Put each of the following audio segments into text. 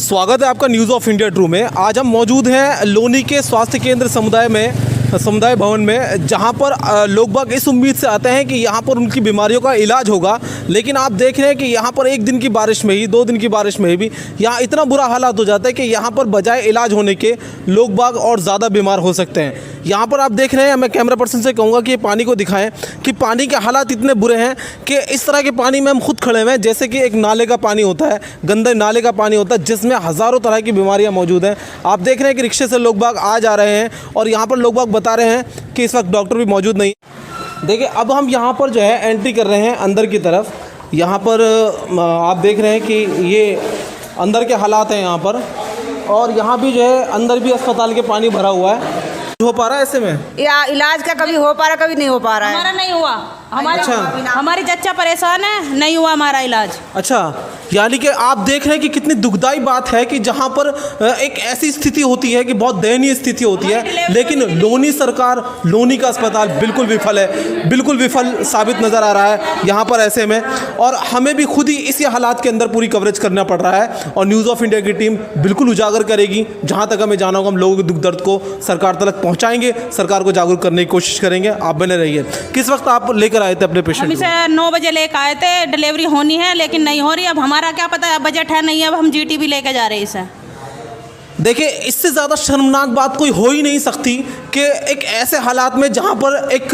स्वागत है आपका न्यूज़ ऑफ इंडिया ट्रू में। आज हम मौजूद हैं लोनी के स्वास्थ्य केंद्र समुदाय भवन में, जहां पर लोग बाग इस उम्मीद से आते हैं कि यहां पर उनकी बीमारियों का इलाज होगा। लेकिन आप देख रहे हैं कि यहां पर एक दिन की बारिश में ही, 2 दिन की बारिश में भी यहां इतना बुरा हालात हो जाता है कि यहां पर बजाय इलाज होने के लोग बाग और ज़्यादा बीमार हो सकते हैं। यहाँ पर आप देख रहे हैं, मैं कैमरा पर्सन से कहूँगा कि पानी को दिखाएं कि पानी के हालात इतने बुरे हैं कि इस तरह के पानी में हम खुद खड़े हुए हैं जैसे कि एक नाले का पानी होता है, गंदे नाले का पानी होता है, जिसमें हज़ारों तरह की बीमारियाँ मौजूद हैं। आप देख रहे हैं कि रिक्शे से लोग बाग आ जा रहे हैं और यहाँ पर लोग बाग बता रहे हैं कि इस वक्त डॉक्टर भी मौजूद नहीं। देखिए, अब हम यहाँ पर जो है एंट्री कर रहे हैं अंदर की तरफ। यहाँ पर आप देख रहे हैं कि ये अंदर के हालात हैं यहाँ पर, और यहाँ भी जो है अंदर भी अस्पताल के पानी भरा हुआ है। हो पा रहा है ऐसे में या इलाज का कभी हो पा रहा, कभी नहीं हो पा रहा है। हमारा नहीं हुआ, हमारी चच्चा परेशान है, नहीं हुआ हमारा इलाज। अच्छा, यानी कि आप देख रहे हैं कि कितनी दुखदाई बात है कि जहां पर एक ऐसी स्थिति होती है कि बहुत दयनीय स्थिति होती है, लेकिन लोनी सरकार, लोनी का अस्पताल बिल्कुल विफल है, बिल्कुल विफल साबित नज़र आ रहा है यहाँ पर ऐसे में। और हमें भी खुद ही इसी हालात के अंदर पूरी कवरेज करना पड़ रहा है, और न्यूज़ ऑफ इंडिया की टीम बिल्कुल उजागर करेगी। जहाँ तक हमें जाना होगा, हम लोगों के दुख दर्द को सरकार तक पहुँचाएंगे, सरकार को जागरूक करने की कोशिश करेंगे। आप बने रहिए। किस वक्त आप लेकर आए थे अपने पेशेंट? हम इसे 9 बजे लेकर आए थे, डिलीवरी होनी है लेकिन नहीं हो रही। अब हमारा क्या पता, बजट है नहीं, अब हम जीटी भी लेके जा रहे हैं इसे। देखिए, इससे ज़्यादा शर्मनाक बात कोई हो ही नहीं सकती कि एक ऐसे हालात में जहाँ पर एक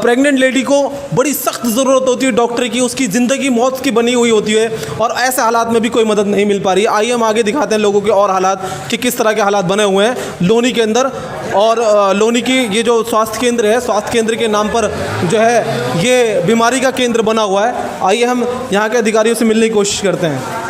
प्रेग्नेंट लेडी को बड़ी सख्त ज़रूरत होती है डॉक्टर की, उसकी ज़िंदगी मौत की बनी हुई होती है, और ऐसे हालात में भी कोई मदद नहीं मिल पा रही है। आइए हम आगे दिखाते हैं लोगों के और हालात कि किस तरह के हालात बने हुए हैं लोनी के अंदर। और लोनी की ये जो स्वास्थ्य केंद्र है, स्वास्थ्य केंद्र के नाम पर जो है ये बीमारी का केंद्र बना हुआ है। आइए हम यहाँ के अधिकारियों से मिलने की कोशिश करते हैं।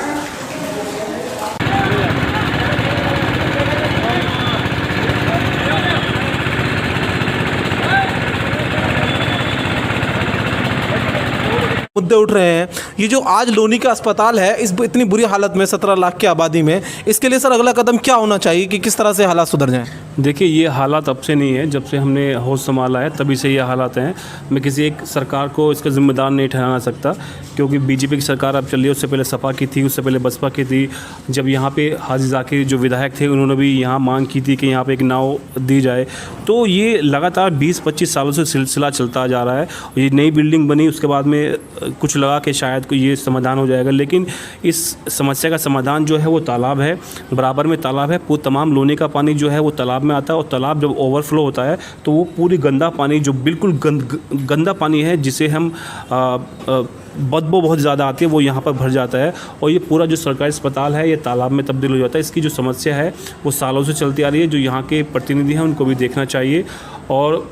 मुद्दे उठ रहे हैं। ये जो आज लोनी का अस्पताल है, इस इतनी बुरी हालत में 17 लाख की आबादी में, इसके लिए सर अगला कदम क्या होना चाहिए कि किस तरह से हालात सुधर जाएं? देखिए, ये हालात अब से नहीं है, जब से हमने होश संभाला है तभी से ये हालात हैं। मैं किसी एक सरकार को इसका जिम्मेदार नहीं ठहराना सकता, क्योंकि बीजेपी की सरकार अब चल रही है, उससे पहले सपा की थी, उससे पहले बसपा की थी। जब यहाँ पे हाजी जाकिर जो विधायक थे, उन्होंने भी यहाँ मांग की थी कि यहाँ पे एक नाव दी जाए। तो ये लगातार 20-25 सालों से सिलसिला चलता जा रहा है। ये नई बिल्डिंग बनी, उसके बाद में कुछ लगा कि शायद कोई ये समाधान हो जाएगा, लेकिन इस समस्या का समाधान जो है वो तालाब है, बराबर में तालाब है। वो तमाम लोनी का पानी जो है वो तालाब में आता है, और तालाब जब ओवरफ्लो होता है तो वो पूरी गंदा पानी, जो बिल्कुल गंदा पानी है, जिसे हम बदबू बहुत ज़्यादा आती है, वो यहाँ पर भर जाता है, और ये पूरा जो सरकारी अस्पताल है ये तालाब में तब्दील हो जाता है। इसकी जो समस्या है वो सालों से चलती आ रही है। जो यहाँ के प्रतिनिधि हैं उनको भी देखना चाहिए और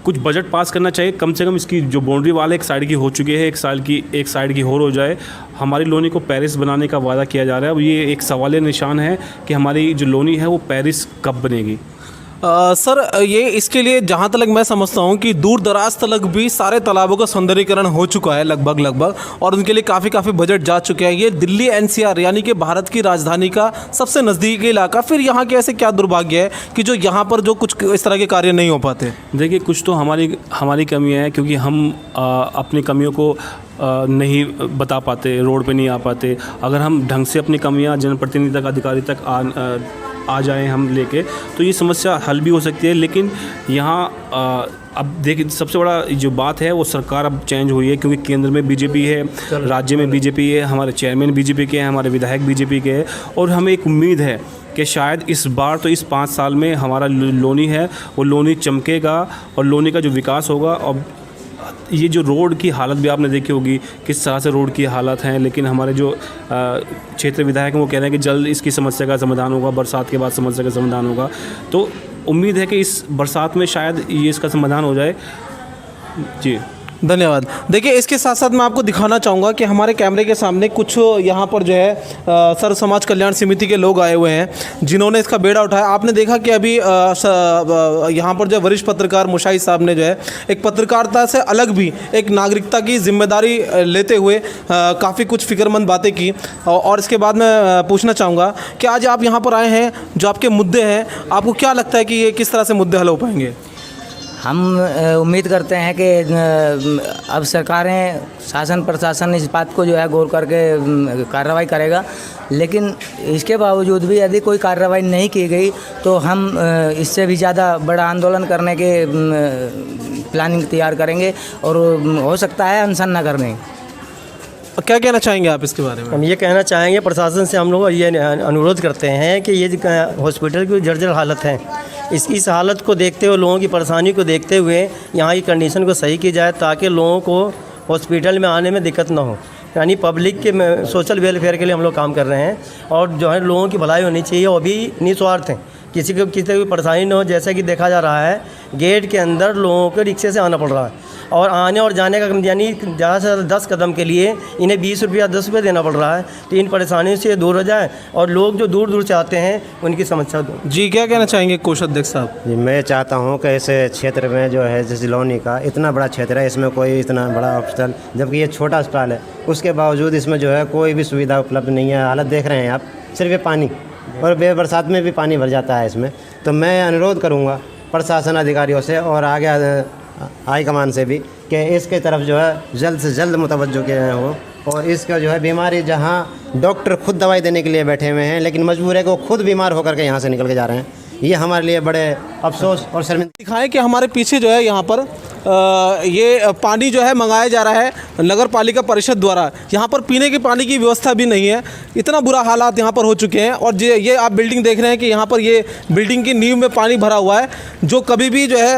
कुछ बजट पास करना चाहिए। कम से कम इसकी जो बाउंड्री वाल एक साइड की हो चुकी है, एक साइड की और हो जाए। हमारी लोनी को पेरिस बनाने का वादा किया जा रहा है। अब ये एक सवालिया निशान है कि हमारी जो लोनी है वो पेरिस कब बनेगी। सर, ये इसके लिए जहाँ तक मैं समझता हूँ कि दूर दराज तक भी सारे तालाबों का सौंदर्यीकरण हो चुका है लगभग, और उनके लिए काफ़ी बजट जा चुके हैं। ये दिल्ली NCR यानी कि भारत की राजधानी का सबसे नज़दीकी इलाका, फिर यहाँ के ऐसे क्या दुर्भाग्य है कि जो यहाँ पर जो कुछ इस तरह के कार्य नहीं हो पाते? देखिए, कुछ तो हमारी कमियाँ हैं, क्योंकि हम अपनी कमियों को नहीं बता पाते, रोड पे नहीं आ पाते। अगर हम ढंग से अपनी कमियाँ जनप्रतिनिधि तक, अधिकारी तक आ जाएं हम लेके, तो ये समस्या हल भी हो सकती है। लेकिन यहाँ अब देखिए, सबसे बड़ा जो बात है वो सरकार अब चेंज हुई है, क्योंकि केंद्र में बीजेपी है, राज्य में बीजेपी है, हमारे चेयरमैन बीजेपी के हैं, हमारे विधायक बीजेपी के हैं, और हमें एक उम्मीद है कि शायद इस बार तो इस 5 साल में हमारा लोनी है वो लोनी चमकेगा और लोनी का जो विकास होगा। और ये जो रोड की हालत भी आपने देखी होगी, किस तरह से रोड की हालत हैं, लेकिन हमारे जो क्षेत्र विधायक हैं वो कह रहे हैं कि जल्द इसकी समस्या का समाधान होगा, बरसात के बाद समस्या का समाधान होगा। तो उम्मीद है कि इस बरसात में शायद ये इसका समाधान हो जाए। जी, धन्यवाद। देखिए, इसके साथ साथ मैं आपको दिखाना चाहूँगा कि हमारे कैमरे के सामने कुछ यहाँ पर जो है सर्व समाज कल्याण समिति के लोग आए हुए हैं, जिन्होंने इसका बेड़ा उठाया। आपने देखा कि अभी यहाँ पर जो वरिष्ठ पत्रकार मुशाहिद साहब ने जो है एक पत्रकारिता से अलग भी एक नागरिकता की जिम्मेदारी लेते हुए काफ़ी कुछ फिक्रमंद बातें की। और इसके बाद मैं पूछना चाहूँगा कि आज आप यहाँ पर आए हैं, जो आपके मुद्दे हैं, आपको क्या लगता है कि ये किस तरह से मुद्दे हल हो पाएंगे? हम उम्मीद करते हैं कि अब सरकारें, शासन प्रशासन इस बात को जो है गौर करके कार्रवाई करेगा लेकिन इसके बावजूद भी यदि कोई कार्रवाई नहीं की गई तो हम इससे भी ज़्यादा बड़ा आंदोलन करने के प्लानिंग तैयार करेंगे और हो सकता है अनशन न करने। क्या कहना चाहेंगे आप इसके बारे में? हम ये कहना चाहेंगे प्रशासन से, हम लोग ये अनुरोध करते हैं कि ये हॉस्पिटल की जर्जर हालत है, इस हालत को देखते हुए, लोगों की परेशानी को देखते हुए यहाँ की कंडीशन को सही की जाए ताकि लोगों को हॉस्पिटल में आने में दिक्कत ना हो। यानी पब्लिक के सोशल वेलफेयर के लिए हम लोग काम कर रहे हैं और जो है लोगों की भलाई होनी चाहिए, वो भी निस्वार्थ है, किसी को परेशानी न हो। जैसा कि देखा जा रहा है गेट के अंदर लोगों को रिक्शे से आना पड़ रहा है और आने और जाने का यानी ज़्यादा से ज़्यादा 10 कदम के लिए इन्हें 20 रुपया 10 रुपये देना पड़ रहा है। तो इन परेशानियों से दूर हो जाए और लोग जो दूर दूर से आते हैं उनकी समस्या दो। जी, क्या कहना चाहेंगे कोषाध्यक्ष साहब? जी, मैं चाहता हूँ कि इस क्षेत्र में जो है जैसे लोनी का इतना बड़ा क्षेत्र है, इसमें कोई इतना बड़ा अस्पताल, जबकि ये छोटा अस्पताल है, उसके बावजूद इसमें जो है कोई भी सुविधा उपलब्ध नहीं है। हालत देख रहे हैं आप, सिर्फ ये पानी और बरसात में भी पानी भर जाता है इसमें। तो मैं अनुरोध करूँगा प्रशासन अधिकारियों से और आगे हाईकमान से भी कि इसके तरफ जो है जल्द से जल्द मुतवज्जो किया हो और इसका जो है बीमारी, जहाँ डॉक्टर खुद दवाई देने के लिए बैठे हुए हैं लेकिन मजबूर है कि वो खुद बीमार होकर के यहाँ से निकल के जा रहे हैं, ये हमारे लिए बड़े अफसोस और शर्मिंदा। दिखाएं कि हमारे पीछे जो है यहाँ पर ये पानी जो है मंगाया जा रहा है नगर पालिका परिषद द्वारा। यहाँ पर पीने के पानी की व्यवस्था भी नहीं है, इतना बुरा हालात यहाँ पर हो चुके हैं। और ये आप बिल्डिंग देख रहे हैं कि यहाँ पर ये बिल्डिंग की नींव में पानी भरा हुआ है, जो कभी भी जो है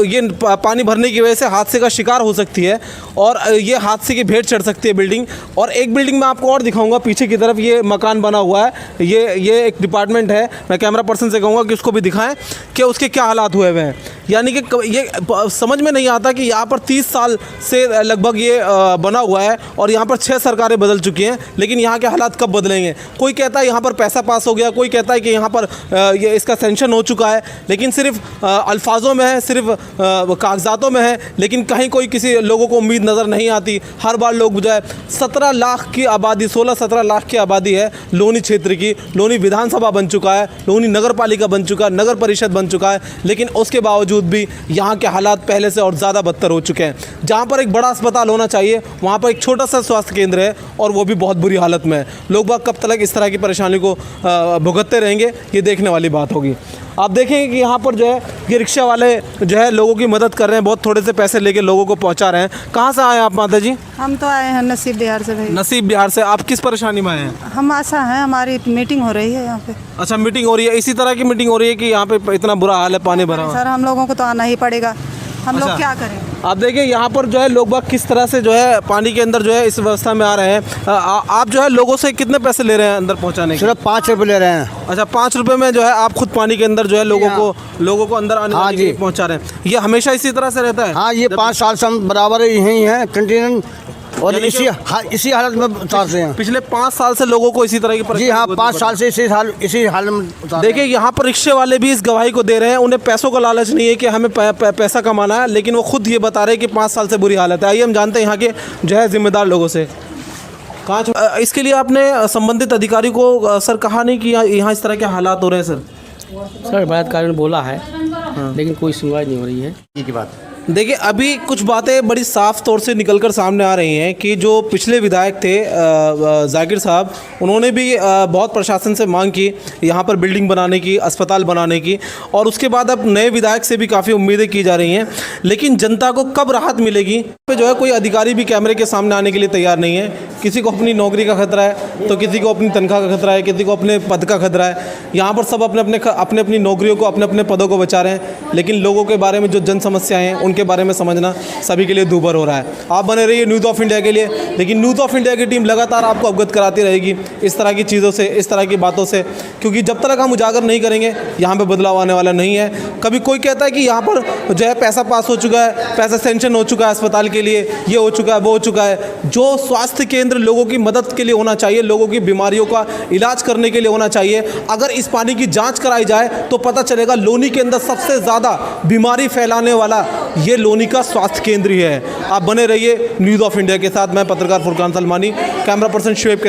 ये पानी भरने की वजह से हादसे का शिकार हो सकती है और ये हादसे की भेंट चढ़ सकती है बिल्डिंग। और एक बिल्डिंग में आपको और दिखाऊंगा, पीछे की तरफ ये मकान बना हुआ है, ये एक डिपार्टमेंट है। मैं कैमरा पर्सन से कहूँगा कि उसको भी दिखाएं कि उसके क्या हालात हुए हुए हैं। यानी कि ये समझ में नहीं आता कि यहाँ पर 30 साल से लगभग ये बना हुआ है और यहाँ पर 6 सरकारें बदल चुकी हैं, लेकिन यहाँ के हालात कब बदलेंगे? कोई कहता है यहाँ पर पैसा पास हो गया, कोई कहता है कि यहाँ पर ये इसका सेंक्शन हो चुका है, लेकिन सिर्फ अल्फाजों में है, सिर्फ कागजातों में है, लेकिन कहीं कोई किसी लोगों को उम्मीद नज़र नहीं आती। हर बार लोग जो है 17 लाख की आबादी, 16-17 लाख की आबादी है लोनी क्षेत्र की। लोनी विधानसभा बन चुका है, लोनी नगर पालिका बन चुका है, नगर परिषद बन चुका है, लेकिन उसके बावजूद भी यहाँ के हालात पहले से और ज़्यादा बदतर हो चुके हैं। जहाँ पर एक बड़ा अस्पताल होना चाहिए वहाँ पर एक छोटा सा स्वास्थ्य केंद्र है और वो भी बहुत बुरी हालत में है। लोग बाग कब तक इस तरह की परेशानी को भुगतते रहेंगे, ये देखने वाली बात होगी। आप देखेंगे कि यहाँ पर जो है ये रिक्शा वाले जो है लोगों की मदद कर रहे हैं, बहुत थोड़े से पैसे लेके लोगों को पहुँचा रहे हैं। कहाँ से आए आप माता जी? हम तो आए हैं नसीब बिहार से भाई। नसीब बिहार से। आप किस परेशानी में आए हैं? हम आशा हैं, हमारी मीटिंग हो रही है यहाँ पे। अच्छा, मीटिंग हो रही है, इसी तरह की मीटिंग हो रही है कि यहाँ पे इतना बुरा हाल है, पानी भरा हुआ है। सर हम लोगों को तो आना ही पड़ेगा, हम लोग क्या करें? आप देखिए यहाँ पर जो है लोग बाग किस तरह से जो है पानी के अंदर जो है इस व्यवस्था में आ रहे हैं। आप जो है लोगों से कितने पैसे ले रहे हैं अंदर पहुँचाने के? सिर्फ 5 रुपये ले रहे हैं। अच्छा, 5 रुपये में जो है आप खुद पानी के अंदर जो है लोगों को अंदर आने के लिए पहुँचा रहे हैं। ये हमेशा इसी तरह से रहता है? हाँ, ये 5 साल से हम बराबर यहीं हैं कंटिन्यू और इसी हालत में उतारते हैं। पिछले 5 साल से लोगों को इसी तरह की जी हाँ, 5 साल से इसी हाल में उतारते हैं। देखिए यहाँ पर रिक्शे वाले भी इस गवाही को दे रहे हैं, उन्हें पैसों का लालच नहीं है कि हमें पैसा कमाना है, लेकिन वो खुद ये बता रहे हैं कि 5 साल से बुरी हालत है। आइए हम जानते हैं यहाँ के जो है जिम्मेदार लोगों से। कहाँ इसके लिए आपने संबंधित अधिकारी को सर कहा नहीं कि यहाँ इस तरह के हालात हो रहे हैं? सर बलात्कारी ने बोला है, लेकिन कोई सुनवाई नहीं हो रही है। की बात देखिए, अभी कुछ बातें बड़ी साफ तौर से निकलकर सामने आ रही हैं कि जो पिछले विधायक थे जाकिर साहब, उन्होंने भी बहुत प्रशासन से मांग की यहाँ पर बिल्डिंग बनाने की, अस्पताल बनाने की, और उसके बाद अब नए विधायक से भी काफ़ी उम्मीदें की जा रही हैं। लेकिन जनता को कब राहत मिलेगी पे जो है कोई अधिकारी भी कैमरे के सामने आने के लिए तैयार नहीं है। किसी को अपनी नौकरी का खतरा है, तो किसी को अपनी तनख्वाह का खतरा है, किसी को अपने पद का खतरा है। यहाँ पर सब अपने अपनी नौकरियों को, अपने पदों को बचा रहे हैं, लेकिन लोगों के बारे में जो जन समस्याएं हैं उनके बारे में समझना सभी के लिए दूभर हो रहा है। आप बने रहिए न्यूज़ ऑफ इंडिया के लिए, लेकिन न्यूज़ ऑफ इंडिया की टीम लगातार आपको अवगत कराती रहेगी इस तरह की चीज़ों से, इस तरह की बातों से, क्योंकि जब तक हम उजागर नहीं करेंगे यहाँ पे बदलाव आने वाला नहीं है। कभी कोई कहता है कि यहाँ पर जो है पैसा पास हो चुका है, पैसा सेंक्शन हो चुका है अस्पताल के लिए, ये हो चुका है, वो हो चुका है। जो स्वास्थ्य केंद्र लोगों की मदद के लिए होना चाहिए, लोगों की बीमारियों का इलाज करने के लिए होना चाहिए, अगर इस पानी की जाँच कराई जाए तो पता चलेगा लोनी के अंदर सबसे ज़्यादा बीमारी फैलाने वाला ये लोनी का स्वास्थ्य केंद्र ही है। आप बने रहिए न्यूज़ ऑफ इंडिया के साथ। मैं पत्रकार फुरकान सलमानी, कैमरा पर्सन शुएब के